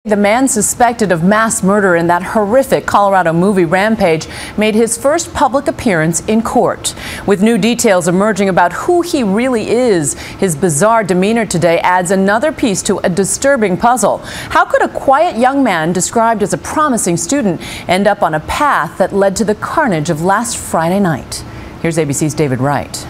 The man suspected of mass murder in that horrific Colorado movie Rampage made his first public appearance in court. With new details emerging about who he really is, his bizarre demeanor today adds another piece to a disturbing puzzle. How could a quiet young man described as a promising student end up on a path that led to the carnage of last Friday night? Here's ABC's David Wright.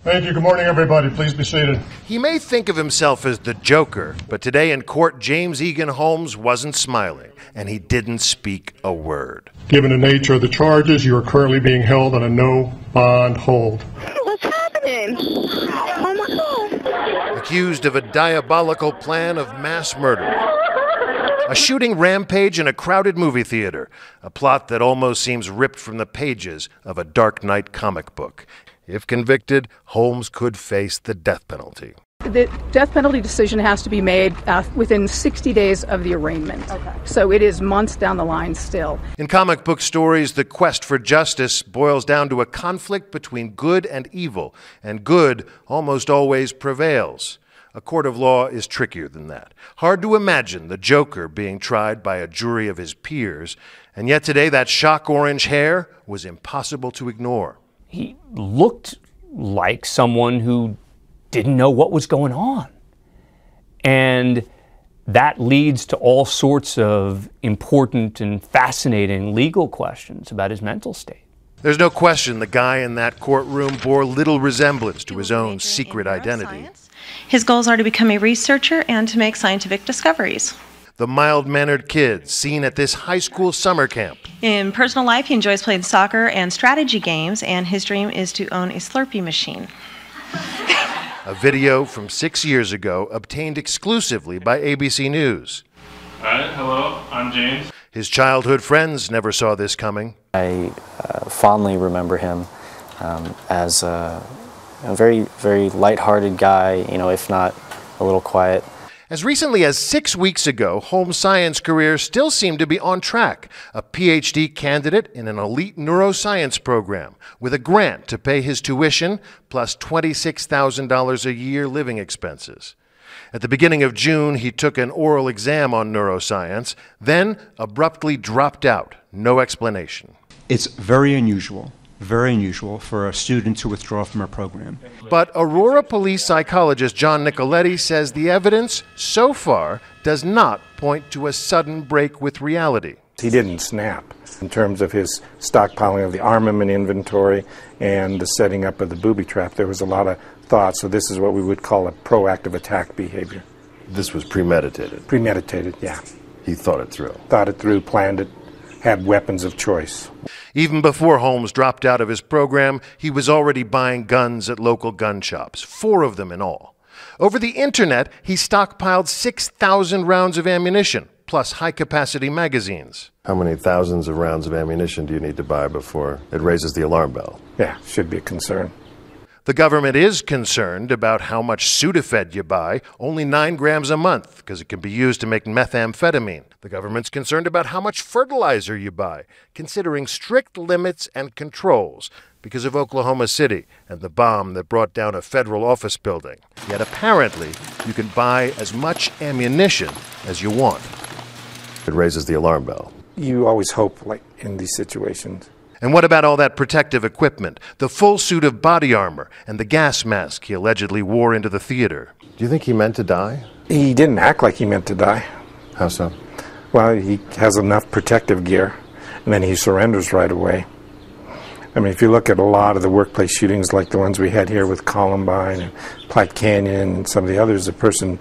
Thank you. Good morning, everybody. Please be seated. He may think of himself as the Joker, but today in court, James Egan Holmes wasn't smiling, and he didn't speak a word. Given the nature of the charges, you are currently being held on a no-bond hold. What's happening? Oh, my God. Accused of a diabolical plan of mass murder. A shooting rampage in a crowded movie theater. A plot that almost seems ripped from the pages of a Dark Knight comic book. If convicted, Holmes could face the death penalty. The death penalty decision has to be made within 60 days of the arraignment. Okay. So it is months down the line still. In comic book stories, the quest for justice boils down to a conflict between good and evil, and good almost always prevails. A court of law is trickier than that. Hard to imagine the Joker being tried by a jury of his peers, and yet today that shock orange hair was impossible to ignore. He looked like someone who didn't know what was going on. And that leads to all sorts of important and fascinating legal questions about his mental state. There's no question the guy in that courtroom bore little resemblance to his own secret identity. His goals are to become a researcher and to make scientific discoveries. The mild-mannered kid seen at this high school summer camp. In personal life, he enjoys playing soccer and strategy games, and his dream is to own a Slurpee machine. A video from 6 years ago obtained exclusively by ABC News. Hi, hello, I'm James. His childhood friends never saw this coming. I fondly remember him as a very, very lighthearted guy, if not a little quiet. As recently as 6 weeks ago, Holmes' science career still seemed to be on track. A PhD candidate in an elite neuroscience program with a grant to pay his tuition plus $26,000 a year living expenses. At the beginning of June, he took an oral exam on neuroscience, then abruptly dropped out. No explanation. It's very unusual for a student to withdraw from a program. But Aurora police psychologist John Nicoletti says the evidence so far does not point to a sudden break with reality. He didn't snap in terms of his stockpiling of the armament inventory and the setting up of the booby trap. There was a lot of thought, so this is what we would call a proactive attack behavior. This was premeditated? Premeditated, yeah. He thought it through? Thought it through, planned it, had weapons of choice. Even before Holmes dropped out of his program, he was already buying guns at local gun shops, 4 of them in all. Over the internet, he stockpiled 6,000 rounds of ammunition, plus high-capacity magazines. How many thousands of rounds of ammunition do you need to buy before it raises the alarm bell? Yeah, should be a concern. The government is concerned about how much Sudafed you buy, only 9 grams a month, because it can be used to make methamphetamine. The government's concerned about how much fertilizer you buy, considering strict limits and controls because of Oklahoma City and the bomb that brought down a federal office building. Yet apparently, you can buy as much ammunition as you want. It raises the alarm bell. You always hope, like in these situations. And what about all that protective equipment, the full suit of body armor, and the gas mask he allegedly wore into the theater? Do you think he meant to die? He didn't act like he meant to die. How so? Well, he has enough protective gear, and then he surrenders right away. I mean, if you look at a lot of the workplace shootings like the ones we had here with Columbine and Platte Canyon and some of the others, the person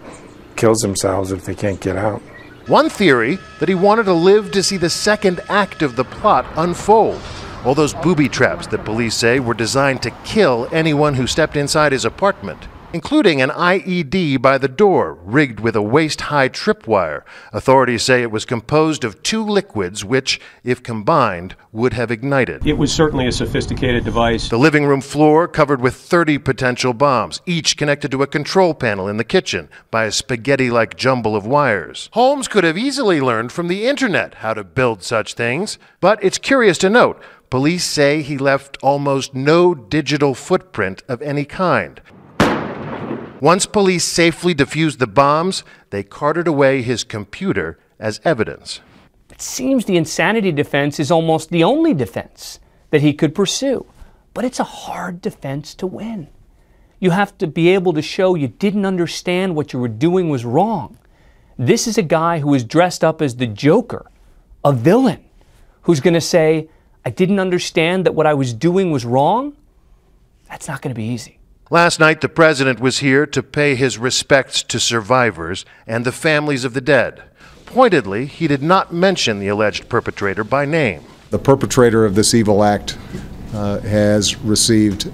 kills themselves if they can't get out. One theory that he wanted to live to see the second act of the plot unfold. All those booby traps that police say were designed to kill anyone who stepped inside his apartment, including an IED by the door, rigged with a waist-high tripwire. Authorities say it was composed of 2 liquids which, if combined, would have ignited. It was certainly a sophisticated device. The living room floor covered with 30 potential bombs, each connected to a control panel in the kitchen by a spaghetti-like jumble of wires. Holmes could have easily learned from the internet how to build such things, but it's curious to note, police say he left almost no digital footprint of any kind. Once police safely defused the bombs, they carted away his computer as evidence. It seems the insanity defense is almost the only defense that he could pursue. But it's a hard defense to win. You have to be able to show you didn't understand what you were doing was wrong. This is a guy who is dressed up as the Joker, a villain, who's going to say, I didn't understand that what I was doing was wrong. That's not going to be easy. Last night, the president was here to pay his respects to survivors and the families of the dead. Pointedly, he did not mention the alleged perpetrator by name. The perpetrator of this evil act has received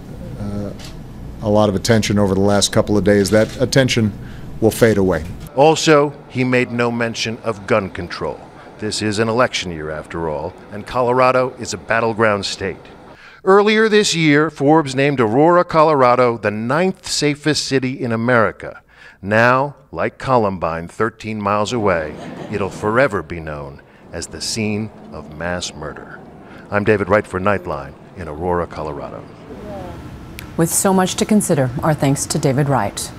a lot of attention over the last couple of days. That attention will fade away. Also, he made no mention of gun control. This is an election year, after all, and Colorado is a battleground state. Earlier this year, Forbes named Aurora, Colorado, the 9th safest city in America. Now, like Columbine 13 miles away, it'll forever be known as the scene of mass murder. I'm David Wright for Nightline in Aurora, Colorado. With so much to consider, our thanks to David Wright.